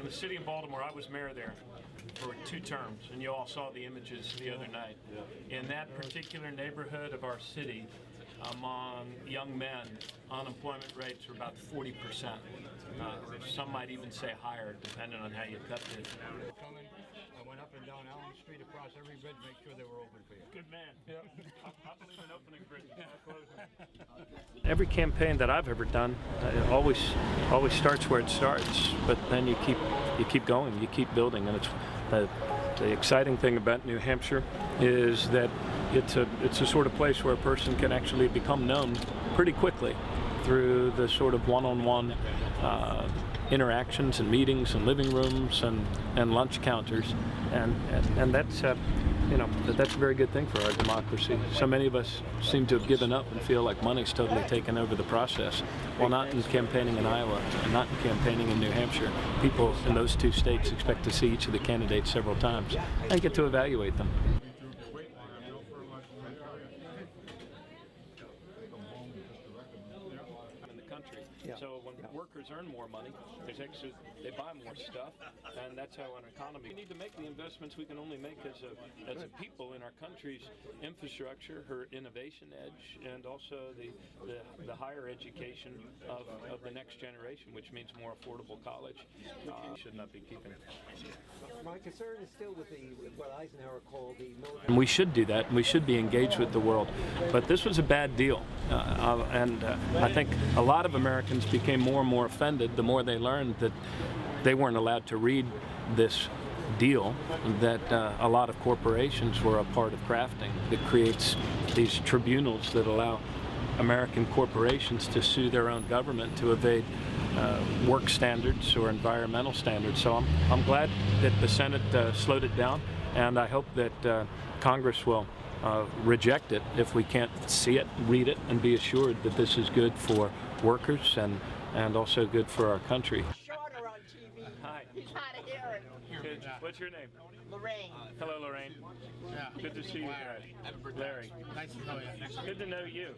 the city of Baltimore, I was mayor there for 2 terms, and you all saw the images the other night. In that particular neighborhood of our city, among young men, unemployment rates are about 40%. Some might even say higher, depending on how you cut this. I went up and down Allen Street across every bridge, make sure they were open for you. Good man. Yeah. I believe in opening bridges, not closing. Every campaign that I've ever done always starts where it starts, but then you keep going, you keep building, and it's the exciting thing about New Hampshire is that it's a sort of place where a person can actually become known pretty quickly through the sort of one-on-one interactions and meetings and living rooms and lunch counters, and that's that's a very good thing for our democracy. So many of us seem to have given up and feel like money's totally taken over the process. Well, not in campaigning in Iowa, and not in campaigning in New Hampshire. People in those 2 states expect to see each of the candidates several times and get to evaluate them. So when workers earn more money, they buy more stuff, and that's how an economy. We need to make the investments we can only make as a people in our country's infrastructure, her innovation edge, and also the higher education of the next generation, which means more affordable college. Should not be keeping. My concern is still with what Eisenhower called the military. And we should do that, and we should be engaged with the world. But this was a bad deal, and I think a lot of Americans became more and more offended the more they learned that they weren't allowed to read this deal that a lot of corporations were a part of crafting, that creates these tribunals that allow American corporations to sue their own government to evade work standards or environmental standards. So I'm glad that the Senate slowed it down, and I hope that Congress will reject it if we can't see it, read it, and be assured that this is good for workers and also good for our country. Shorter on TV. Hi. He's hard of hearing. Good. What's your name? Lorraine. Hello, Lorraine. Yeah. Good to see you guys. Larry. Nice to know you. Good to know you.